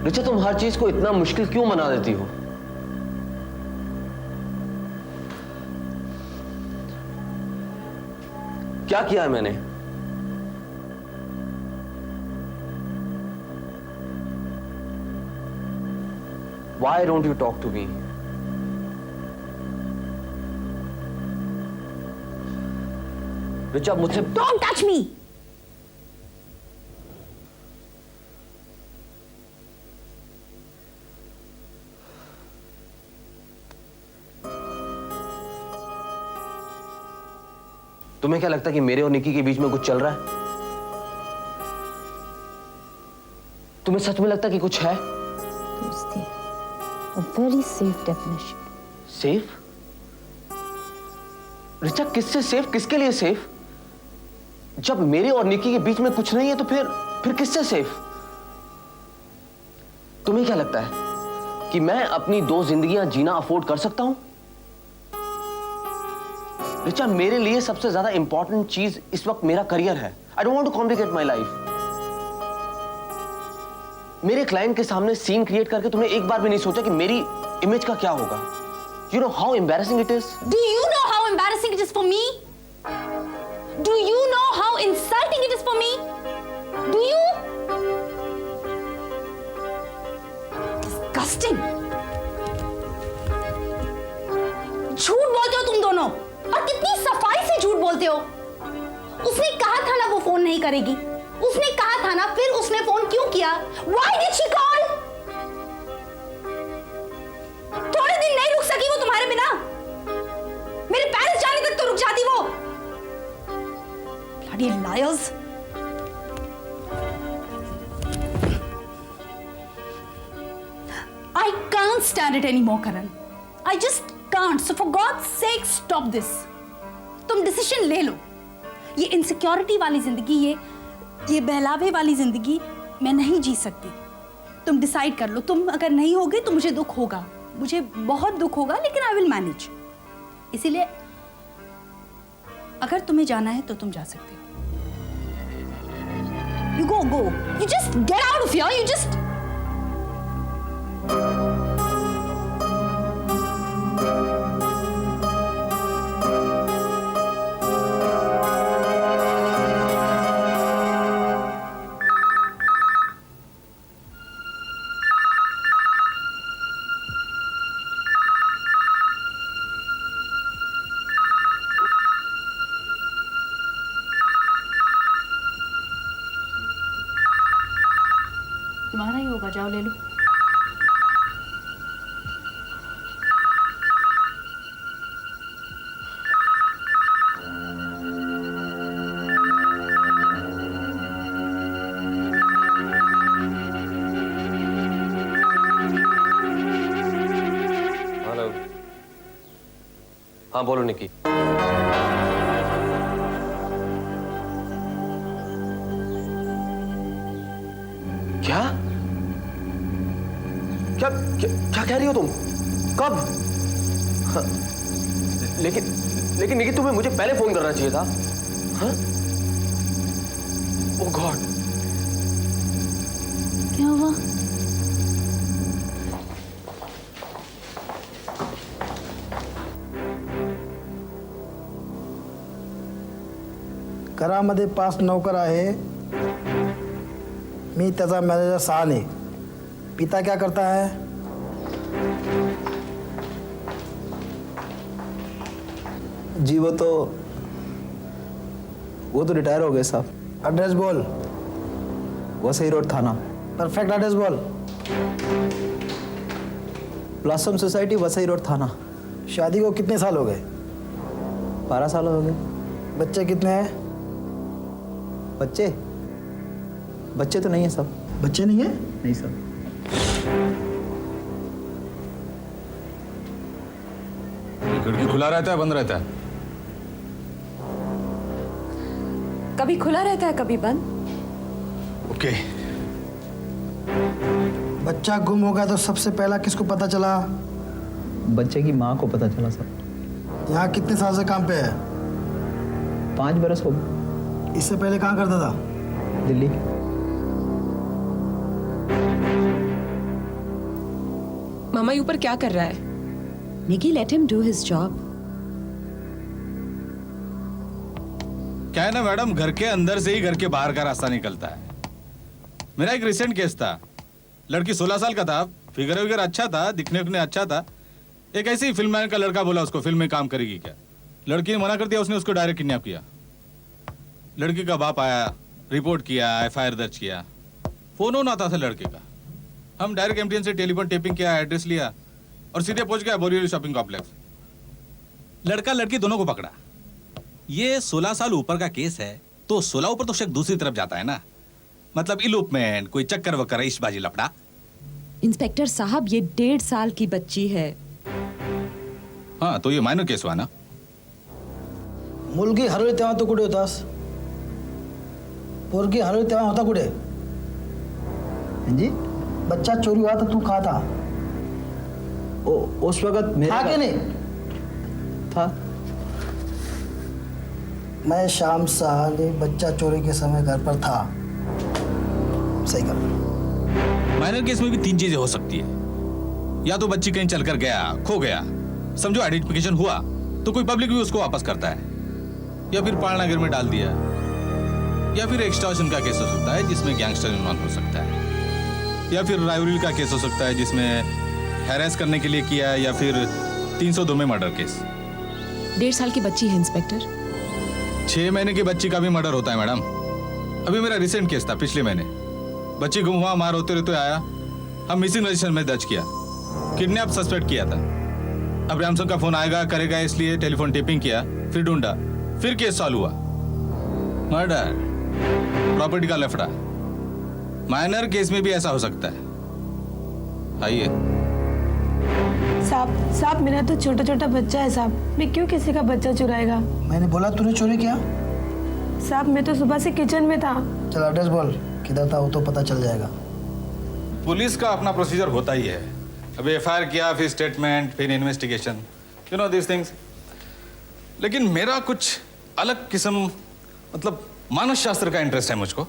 रिचा, तुम हर चीज को इतना मुश्किल क्यों बना देती हो? क्या किया है मैंने? Why don't you talk to me? Richa, मुझसे Don't touch me! तुम्हें क्या लगता है कि मेरे और निकी के बीच में कुछ चल रहा है? तुम्हें सच में लगता है कि कुछ है? दोस्ती, a very safe definition. Safe? Richa, किससे सेफ? किसके लिए सेफ? जब मेरे और निकी के बीच में कुछ नहीं है तो फिर किससे सेफ? तुम्हें क्या लगता है कि मैं अपनी 2 जिंदगियां जीना अफोर्ड कर सकता हूं? रिचा, मेरे लिए सबसे ज्यादा इंपॉर्टेंट चीज इस वक्त मेरा करियर है। I don't want to complicate my life. मेरे क्लाइंट के सामने सीन क्रिएट करके तुमने एक बार भी नहीं सोचा कि मेरी इमेज का क्या होगा? You know how embarrassing it is? Do you know how embarrassing it is for me? Do you know how insulting it is for me? Do you? Disgusting. झूठ बोलते हो तुम दोनों, और कितनी सफाई से झूठ बोलते हो। उसने कहा था ना वो फोन नहीं करेगी, उसने कहा था ना, फिर उसने फोन क्यों किया? Why did she call? थोड़े दिन नहीं रुक सकी वो तुम्हारे बिना। मेरे पेरेंट्स जाने तक तो रुक जाती वो। Bloody liars. I can't stand it anymore, Karan. I just can't. So for God's sake, stop this. तुम डिसीजन ले लो। ये इनसिक्योरिटी वाली जिंदगी, ये बहलावे वाली जिंदगी मैं नहीं जी सकती। तुम डिसाइड कर लो। तुम अगर नहीं होगे तो मुझे दुख होगा, मुझे बहुत दुख होगा, लेकिन आई विल मैनेज। इसीलिए अगर तुम्हें जाना है तो तुम जा सकते हो। You go. You just get out of here. You just. तुम्हारा ही होगा, जाओ ले लो। हेलो। हाँ, बोलो निकी। क्या क्या क्या कह रही हो तुम? कब? हाँ, लेकिन निकी, तुम्हें मुझे पहले फोन करना चाहिए था। हाँ? ओह गॉड, क्या हुआ? घरामध्ये 5 नौकर आहे। मी त्याचा मॅनेजर साने। पिता क्या करता है? जी वो तो रिटायर हो गए साहब। एड्रेस बोल। वसई रोड थाना। परफेक्ट एड्रेस बोल। ब्लॉसम सोसाइटी, वसई रोड थाना। शादी को कितने साल हो गए? 12 साल हो गए। बच्चे कितने हैं? बच्चे तो नहीं है साहब। बच्चे नहीं है? नहीं साहब। खिड़की खुला रहता है, बंद रहता है? कभी खुला रहता है, कभी बंद। ओके। बच्चा गुम हो गया तो सबसे पहला किसको पता चला? बच्चे की माँ को पता चला साहब। यहाँ कितने साल से काम पे है? 5 बरस हो गए। इससे पहले कहाँ करता था? दिल्ली। मामा ये ऊपर क्या कर रहा है? Nikki, let him do his job. क्या है ना मैडम, घर के अंदर से ही घर के बाहर का रास्ता निकलता है. मेरा एक रिसेंट केस था. लड़की 16 साल का था, फिगर वगैरह अच्छा था, दिखने उखने अच्छा था. एक ऐसे ही फिल्ममैन का लड़का बोला उसको फिल्म में काम करेगी क्या. लड़की ने मना कर दिया, उसने उसको डायरेक्ट किडनैप किया. लड़की का बाप आया, रिपोर्ट किया, FIR दर्ज किया. फोन ऑन आता था लड़के का. हम डायरेक्ट MTN से टेलीफोन टेपिंग किया, एड्रेस लिया और सीधे पहुंच गया बोरिवली शॉपिंग कॉम्प्लेक्स. लड़का लड़की दोनों को पकड़ा. ये 16 साल ऊपर का केस है तो 16 ऊपर तो शक दूसरी तरफ जाता है ना. मतलब इलूपमेंट, कोई चक्कर वक्कर, इश्बाजी लफड़ा. इंस्पेक्टर साहब, ये 1.5 साल की बच्ची है. हाँ तो ये माइनर केस हुआ ना. मुलगी हरवली तेव्हा तू कुठे होतास? पोरगी हरवली तेव्हा होता कुठे? जी, बच्चा चोरी हुआ तो तू कहाँ था? उस वक्त मेरे था कि नहीं? था. मैं शाम साले बच्चा चोरी के समय घर पर था. सही कर. माइनर केस में भी 3 चीजें हो सकती है. या तो बच्ची कहीं चलकर गया, खो गया, समझो आइडेंटिफिकेशन हुआ तो कोई पब्लिक भी उसको वापस करता है, या फिर पालनागिर में डाल दिया, या फिर एक्सटॉर्शन का केस हो सकता है जिसमें गैंगस्टर इन्वॉल्व हो सकता है, या फिर राइवलरी का केस हो सकता है जिसमें हैरेस करने के लिए किया, या फिर 302 में मर्डर केस. 1.5 साल की बच्ची है इंस्पेक्टर. 6 महीने की बच्ची का भी मर्डर होता है मैडम. अभी मेरा रिसेंट केस था पिछले महीने. बच्ची गुम हुआ, मार होते रहते आया, हम मिसिंग रजिस्टर में दर्ज किया, किडनैप सस्पेक्ट किया था. अब रैमसम का फोन आएगा करेगा इसलिए टेलीफोन टेपिंग किया, फिर ढूंढा, फिर केस सॉल्व हुआ. मर्डर, प्रॉपर्टी का लफड़ा. माइनर केस में भी ऐसा हो सकता है. आइए. साहब मेरा तो छोटा छोटा बच्चा है साहब. मैं क्यों किसी का बच्चा चुराएगा? मैंने बोला तूने चोरी किया? साहब मैं तो सुबह से किचन में था. चल एड्रेस बोल, किधर था वो तो पता चल जाएगा. पुलिस का अपना प्रोसीजर होता ही है. अभी FIR किया, फिर स्टेटमेंट, फिर investigation, you know this things. लेकिन मेरा कुछ अलग किस्म, मतलब मानस शास्त्र का इंटरेस्ट है मुझको.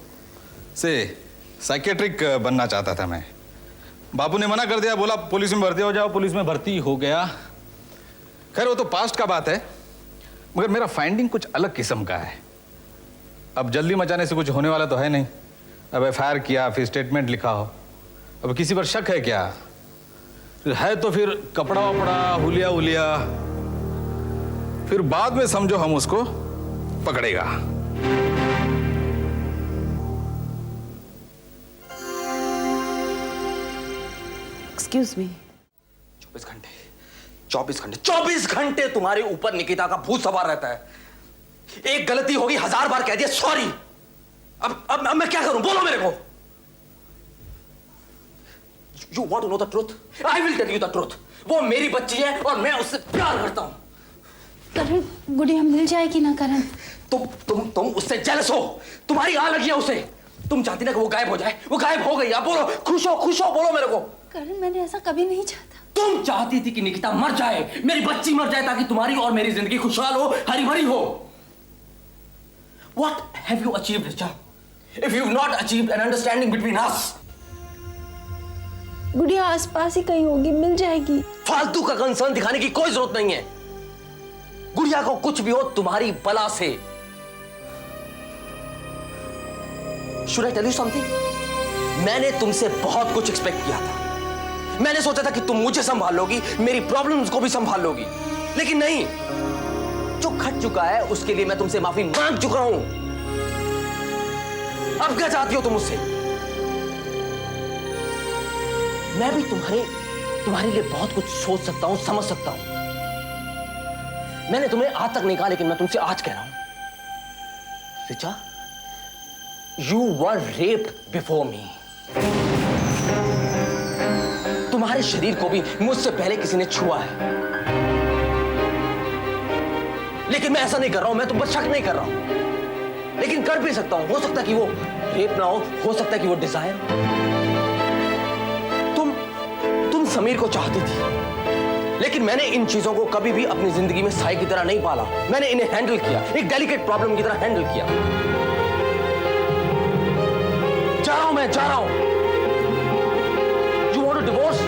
से साइकेट्रिक बनना चाहता था मैं. बाबू ने मना कर दिया, बोला पुलिस में भर्ती हो जाओ. पुलिस में भर्ती हो गया. खैर वो तो पास्ट का बात है, मगर मेरा फाइंडिंग कुछ अलग किस्म का है. अब जल्दी मचाने से कुछ होने वाला तो है नहीं. अब FIR किया, फिर स्टेटमेंट लिखा हो, अब किसी पर शक है क्या? है तो फिर कपड़ा वपड़ा, हुलिया उलिया, फिर बाद में समझो हम उसको पकड़ेगा. Excuse me. 24 घंटे तुम्हारे ऊपर निकिता का भूत सवार रहता है. एक गलती होगी 1000 बार कह दिया सॉरी. अब मैं क्या करूं, बोलो मेरे को. You want to know the truth? I will tell you the truth. वो मेरी बच्ची है और मैं उससे प्यार करता हूं. करण, गुड़िया मिल जाएगी ना करण? तुम उससे जेलस हो. तुम्हारी आ लगी है उसे. तुम चाहती ना कि वो गायब हो जाए. वो गायब हो गई. आप बोलो, खुश हो बोलो मेरे को. करण, मैंने ऐसा कभी नहीं चाहता. तुम चाहती थी कि निकिता मर जाए, मेरी बच्ची मर जाए, ताकि तुम्हारी और मेरी जिंदगी खुशहाल हो, हरी भरी हो. What have you achieved, Richa? If you've not achieved an understanding between us. गुड़िया आसपास ही कहीं होगी, मिल जाएगी. फालतू का कंसर्न दिखाने की कोई जरूरत नहीं है. गुड़िया को कुछ भी हो तुम्हारी बला से. Should I tell you something? मैंने तुमसे बहुत कुछ एक्सपेक्ट किया था. मैंने सोचा था कि तुम मुझे संभाल लोगी, मेरी प्रॉब्लम्स को भी संभाल लोगी, लेकिन नहीं. जो घट चुका है उसके लिए मैं तुमसे माफी मांग चुका हूं. अब क्या चाहती हो तुम मुझसे? मैं भी तुम्हारे लिए बहुत कुछ सोच सकता हूं, समझ सकता हूं. मैंने तुम्हें आज तक नहीं कहा, लेकिन मैं तुमसे आज कह रहा हूं. Richa, you were raped before me. तुम्हारे शरीर को भी मुझसे पहले किसी ने छुआ है. लेकिन मैं ऐसा नहीं कर रहा हूं. मैं तुम पर शक नहीं कर रहा हूं, लेकिन कर भी सकता हूं. हो सकता है कि वो रेप ना हो सकता है कि वो डिजायर. तुम समीर को चाहती थी, लेकिन मैंने इन चीजों को कभी भी अपनी जिंदगी में साई की तरह नहीं पाला. मैंने इन्हें हैंडल किया, एक डेलिकेट प्रॉब्लम की तरह हैंडल किया. जा रहा हूं. You want to divorce?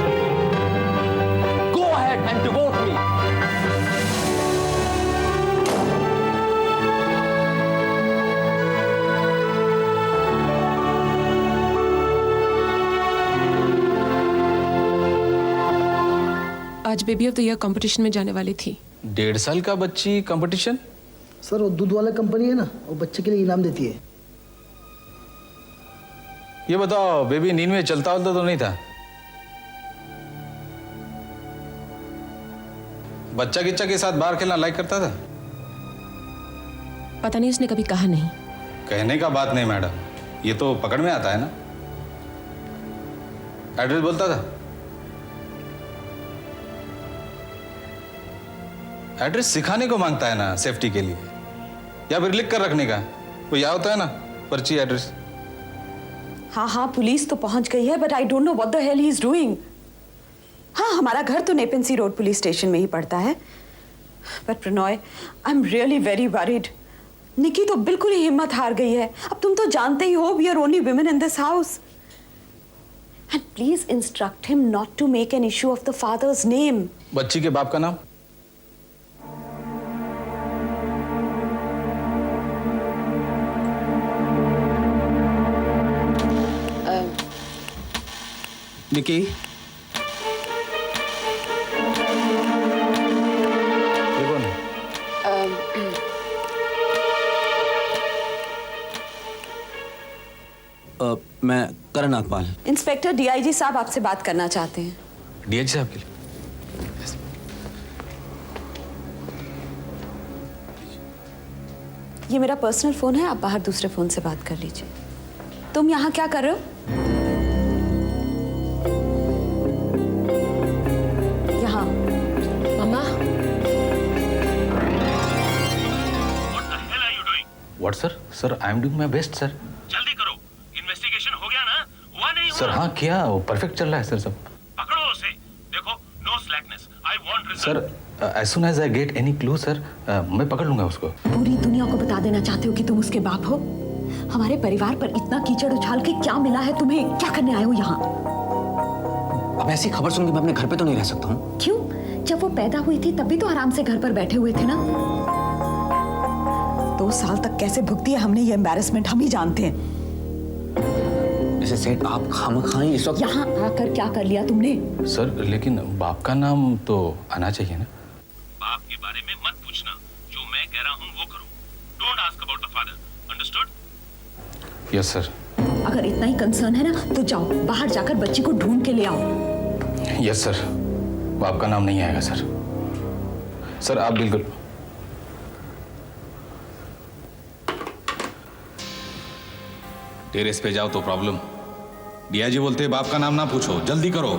आज baby of the year competition में जाने वाली थी। 1.5 साल का बच्ची कंपटीशन? सर वो दूध वाला कंपनी है ना, वो बच्चे के लिए इनाम देती है। ये बताओ, बेबी नींद में चलता वलता तो नहीं था? बच्चा किच्चा के साथ बाहर खेलना लाइक करता था? पता नहीं, उसने कभी कहा नहीं। कहने का बात नहीं मैडम, ये तो पकड़ में आता है ना। एड्रेस बोलता था? एड्रेस सिखाने को मांगता है ना, सेफ्टी के लिए, या फिर लिख कर रखने का कोई या होता है ना, पर्ची एड्रेस। हाँ हाँ, पुलिस तो पहुंच गई है, but I don't know what the hell he is doing. हाँ, हमारा घर तो नेपेंसी रोड पुलिस स्टेशन में ही पड़ता है, but Pranoy, I am really very worried. Nikki तो बिल्कुल ही हिम्मत हार गई है। अब तुम तो जानते ही हो, we are only women in this house. And please instruct him not to make an issue of the father's name. बच्ची के बाप का नाम? निकी, मैं करण नागपाल। इंस्पेक्टर डीआईजी साहब आपसे बात करना चाहते हैं। डीएच साहब के लिए? ये मेरा पर्सनल फोन है, आप बाहर दूसरे फोन से बात कर लीजिए। तुम यहाँ क्या कर रहे हो? यहाँ। मामा, what sir? Sir I am doing my best sir. जल्दी करो, इन्वेस्टिगेशन हो गया ना? हुआ नहीं हुआ? सर हाँ किया, वो परफेक्ट चल रहा है सर सब। पकड़ो उसे। देखो, no slackness, I want result. Sir as soon as I get any clue sir, मैं पकड़ लूंगा उसको। पूरी दुनिया को बता देना चाहते हो कि तुम उसके बाप हो? हमारे परिवार पर इतना कीचड़ उछाल के क्या मिला है तुम्हें? क्या करने आए हो यहाँ? अब ऐसी खबर सुन के मैं अपने घर पे तो नहीं रह सकता हूँ। क्यों? जब वो पैदा हुई थी तब भी तो आराम से घर पर बैठे हुए थे ना। 2 साल तक कैसे भुगती है हमने ये एम्बैरेसमेंट, हम ही जानते हैं। जैसे सेठ आप खामखाई इस वक्त यहाँ आकर क्या कर लिया तुमने? सर लेकिन बाप का नाम तो आना चाहिए ना। बाप के बारे में मत पूछना, जो मैं कह रहा हूँ वो करो। Don't ask about the father, understood? Yes sir. अगर इतना ही कंसर्न है ना तो जाओ, बाहर जाकर बच्ची को ढूंढ के ले आओ। यस सर, बाप का नाम नहीं आएगा सर। सर आप बिल्कुल। टेरेस पे जाओ तो प्रॉब्लम। डीआईजी बोलते हैं बाप का नाम ना पूछो, जल्दी करो।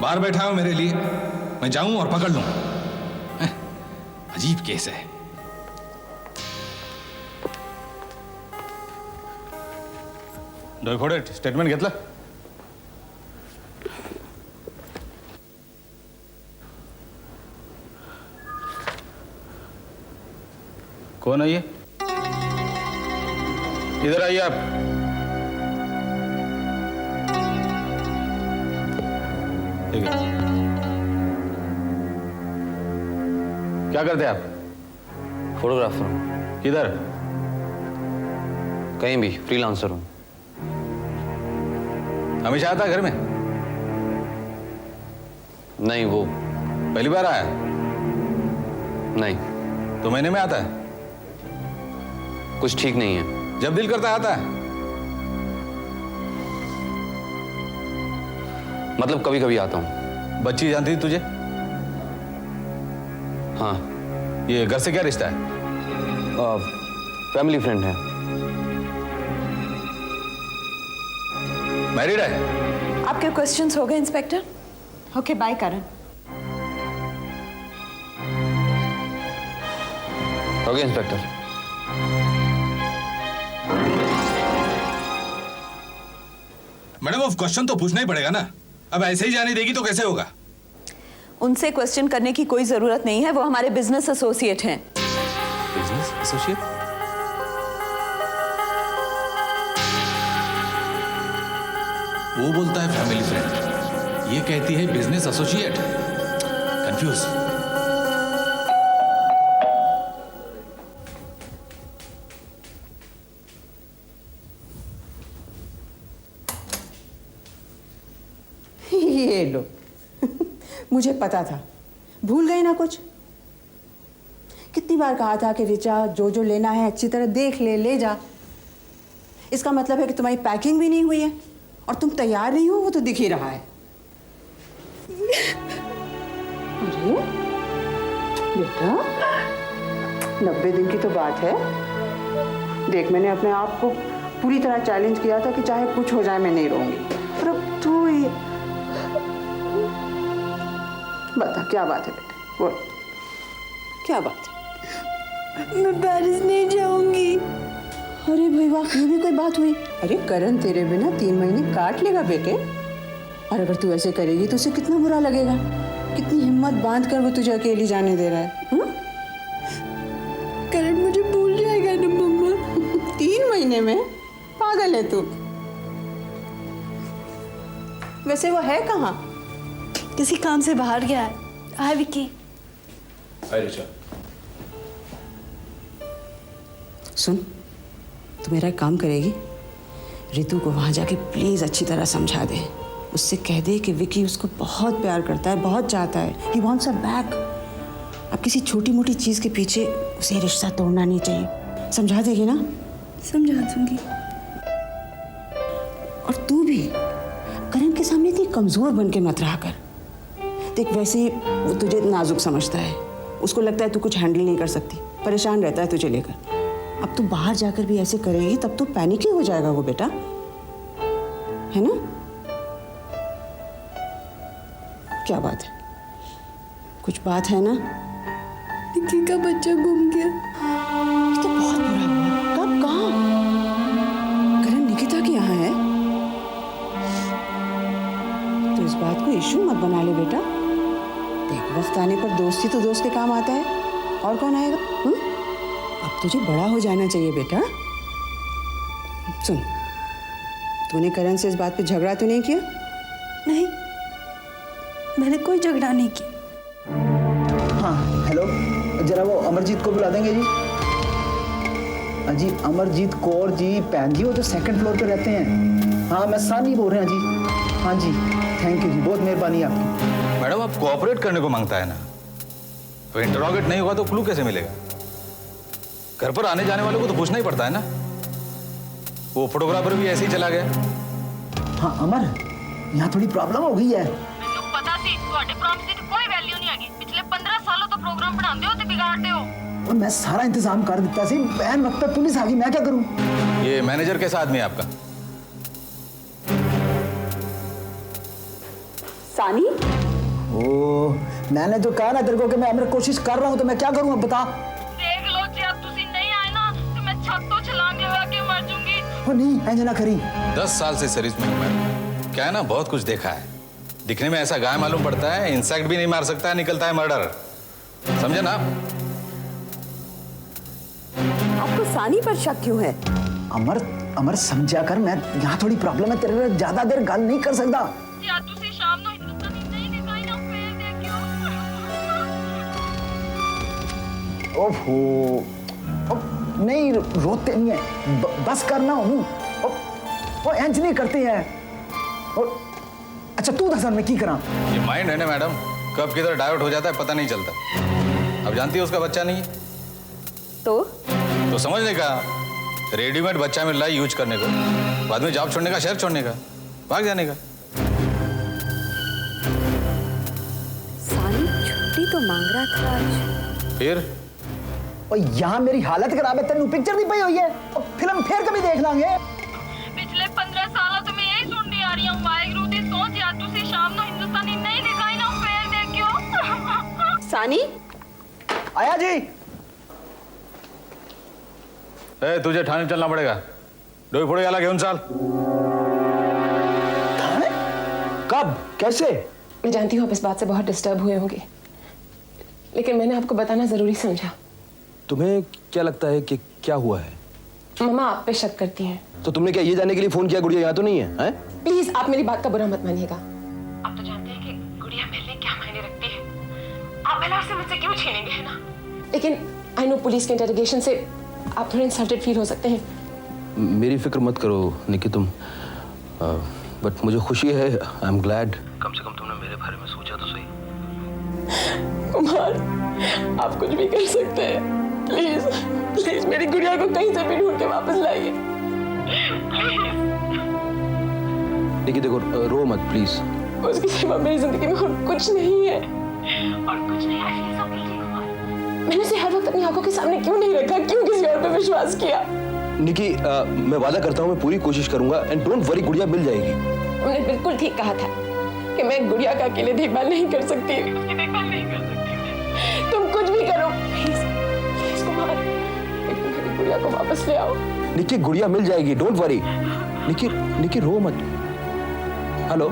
बाहर बैठा हो मेरे लिए, मैं जाऊं और पकड़ लूं। अजीब केस है। डोयफोडे स्टेटमेंट घेतलं? कौन है ये? इधर आइए आप। ठीक है। क्या करते हैं आप? फोटोग्राफर हूँ। किधर? कहीं भी, फ्रीलांसर हूँ। हमेशा आता है घर में? नहीं, वो पहली बार आया? नहीं, तो महीने में आता है? कुछ ठीक नहीं है। जब दिल करता है आता है? मतलब कभी कभी आता हूँ। बच्ची जानती थी तुझे? हाँ। ये घर से क्या रिश्ता है? फैमिली फ्रेंड है। मैरिड है? आपके क्वेश्चंस हो गए inspector? Okay, bye Karan. Okay inspector. Madam अब क्वेश्चन तो पूछना ही पड़ेगा ना। अब ऐसे ही जाने देगी तो कैसे होगा? उनसे क्वेश्चन करने की कोई जरूरत नहीं है, वो हमारे बिजनेस एसोसिएट हैं। Business associate? वो बोलता है फैमिली फ्रेंड, ये कहती है बिजनेस एसोसिएट। कंफ्यूज। ये लो मुझे पता था। भूल गई ना कुछ? कितनी बार कहा था कि रिचा जो जो लेना है अच्छी तरह देख ले, ले जा। इसका मतलब है कि तुम्हारी पैकिंग भी नहीं हुई है और तुम तैयार नहीं हो, वो तो दिख ही रहा है। अरे बेटा, 90 दिन की तो बात है। देख, मैंने अपने आप को पूरी तरह चैलेंज किया था कि चाहे कुछ हो जाए मैं नहीं रहूंगी, पर अब तू ही बता क्या बात है बेटा, बोल क्या बात है? मैं पेरिस नहीं जाऊंगी। अरे भाई वाह, ये भी कोई बात हुई? अरे करण तेरे बिना 3 महीने काट लेगा बेटे, और अगर तू ऐसे करेगी तो उसे कितना बुरा लगेगा। कितनी हिम्मत बांध कर वो तुझे अकेली जाने दे रहा है। करण मुझे भूल जाएगा ना मम्मा। 3 महीने में? पागल है तू। वैसे वो है कहाँ? किसी काम से बाहर गया है। हाय विक्की। हाय रिचा। सुन, तू मेरा एक काम करेगी, रितु को वहां जाके प्लीज अच्छी तरह समझा दे। उससे कह दे कि विकी उसको बहुत प्यार करता है, बहुत चाहता है। He wants her back. अब किसी छोटी मोटी चीज के पीछे उसे रिश्ता तोड़ना नहीं चाहिए। समझा देगी ना? समझा दूंगी। और तू भी करण के सामने इतनी कमजोर बन के मत रहा कर। देख, वैसे ही वो तुझे नाजुक समझता है, उसको लगता है तू कुछ हैंडल नहीं कर सकती, परेशान रहता है तुझे लेकर। अब तू बाहर जाकर भी ऐसे करेगी तब तो पैनिक ही हो जाएगा वो बेटा, है ना? क्या बात है? कुछ बात है ना? विक्की का बच्चा गुम गया। ये तो बहुत बुरा हुआ। कब, कहाँ? करण निकिता के यहाँ है? तो इस बात को इशू मत बना ले बेटा। देख, वक्त आने पर दोस्ती तो दोस्त के काम आता है, और कौन आएगा? अब तुझे बड़ा हो जाना चाहिए बेटा। सुन, तूने करण से इस बात पे झगड़ा तो नहीं किया? नहीं, मैंने कोई झगड़ा नहीं किया। हाँ हेलो, जरा वो अमरजीत को बुला देंगे जी। हाँ जी, अमरजीत कौर जी, पैन जी, वो जो 2nd फ्लोर पे रहते हैं। हाँ, मैं सानी बोल रहे हैं जी। हाँ जी, थैंक यू जी, बहुत मेहरबानी आपकी। मैडम, आप कोऑपरेट करने को मांगता है ना, अब इंटरोगेट नहीं हुआ तो क्लू कैसे मिलेगा? घर पर आने जाने वाले को तो पूछना ही पड़ता है ना। वो फोटोग्राफर भी ऐसे ही चला गया। हाँ अमर, यहाँ थोड़ी प्रॉब्लम हो गई है। ਮੈਨੂੰ ਪਤਾ ਸੀ ਤੁਹਾਡੇ ਪ੍ਰੋਮਿਸ ਦੀ ਕੋਈ ਵੈਲਿਊ ਨਹੀਂ ਹੈਗੀ। ਪਿਛਲੇ 15 ਸਾਲੋਂ ਤੋਂ ਪ੍ਰੋਗਰਾਮ ਬਣਾਉਂਦੇ ਹੋ ਤੇ ਵਿਗਾੜਦੇ ਹੋ। और मैं सारा इंतजाम कर देता सी, बहन वक्त तक पुलिस आ गई, मैं क्या करूं? ये मैनेजर कैसा आदमी है आपका? सानी? ओ, मैंने तो कहा ना तेरे को कि मैं अमर कोशिश कर रहा हूं, तो मैं क्या करूं अब बता? ਦੇਖ ਲਓ ਜੇ ਅੱਜ ਤੁਸੀਂ ਨਹੀਂ ਆਏ ਨਾ ਤੇ ਮੈਂ ਛੱਤ ਤੋਂ ਛਲਾਂਗ ਲਗਾ ਕੇ मर जाऊंगी। ओ नहीं, ऐसे ना करी। 10 साल से सर्विस में हूं मैं। क्या है ना, बहुत कुछ देखा है। दिखने में ऐसा गाय मालूम पड़ता है, इंसेक्ट भी नहीं मार सकता है, निकलता है मर्डर। समझे ना? आपको सानी पर शक क्यों है? अमर, अमर समझा कर, मैं यहाँ थोड़ी प्रॉब्लम है, तेरे लिए ज्यादा देर गल नहीं कर सकता। ਜੇ ਅੱਜ ਤੁਸੀਂ ਸ਼ਾਮ ਨੂੰ ਹਿੰਦੁਸਤਾਨੀ ਨਹੀਂ ਦਿਖਾਈ ਨਾ ਫੇਰ ਦੇਖਿਓ। ओहो, नहीं रोते नहीं है, बस करना हूँ। वो इंज नहीं करते हैं। और अच्छा तू दस मैं की करा? ये माइंड है ना मैडम, कब किधर डाइवर्ट हो जाता है पता नहीं चलता। अब जानती है उसका बच्चा नहीं है तो समझने का, रेडीमेड बच्चा मिल रहा है यूज करने को, बाद में जॉब छोड़ने का, शहर छोड़ने का, भाग जाने का। सानी छुट्टी तो मांग रहा था आज। फिर और यहाँ मेरी हालत खराब है, तेनू पिक्चर नहीं पई हुई है, और फिल्म फिर कभी देख लांगे। ਪਿਛਲੇ 15 ਸਾਲਾਂ ਤੋਂ ਮੈਂ ਇਹੀ ਸੁਣਦੀ ਆ ਰਹੀ ਹਾਂ। ਵਾਹਿਗੁਰੂ ਦੀ ਸਹੁੰ ਜੇ ਅੱਜ ਤੁਸੀਂ ਸ਼ਾਮ ਨੂੰ ਹਿੰਦੁਸਤਾਨੀ ਨਹੀਂ ਦਿਖਾਈ ਨਾ ਫੇਰ ਦੇਖਿਓ। सानी? आया जी। ए, तुझे ठाणे चलना पड़ेगा। डोई फोड़े आला घेऊन चाल। थाने? कब, कैसे? मैं जानती हूँ आप इस बात से बहुत डिस्टर्ब हुए होंगे, लेकिन मैंने आपको बताना जरूरी समझा। तुम्हें क्या लगता है कि क्या हुआ है? मम्मा आप पे शक करती हैं। तो तुमने क्या ये जानने के लिए फोन किया गुड़िया यहाँ तो नहीं है, हैं? प्लीज आप मेरी बात का बुरा मत मानिएगा। आप तो जानते हैं कि गुड़िया मेरे लिए क्या मायने रखती है। आप पहले उससे मुझसे क्यों छीनेंगे, है ना? लेकिन आई नो पुलिस के इंटरोगेशन से आप थोड़े इंसल्टेड फील हो सकते हैं। मेरी फिक्र मत करो निकी तुम, बट मुझे खुशी है, आई एम ग्लैड। कम से कम तुमने मेरे बारे में सोचा तो सही। कुमार, आप कुछ भी कर सकते हैं। प्लीज प्लीज मेरी गुड़िया को कहीं से भी ढूंढ के वापस लाइए। देखिए देखो, रो मत प्लीज। उसके सिवा मेरी जिंदगी में और कुछ नहीं है, और कुछ नहीं। I feel so guilty, Kumar. मैंने उसे हर वक्त अपनी आंखों के सामने क्यों नहीं रखा, क्यों किसी और पे विश्वास किया? निकी, मैं वादा करता हूँ मैं पूरी कोशिश करूंगा, एंड डोंट वरी, गुड़िया मिल जाएगी। तुमने बिल्कुल ठीक कहा था कि मैं गुड़िया का अकेले देखभाल नहीं कर सकती, उसकी देखभाल नहीं कर सकती। तुम कुछ भी करो, प्लीज प्लीज कुमार, लेकिन मेरी गुड़िया को वापस ले आओ। निकी, गुड़िया मिल जाएगी, डोंट वरी। निकी, निकी रो मत। हेलो।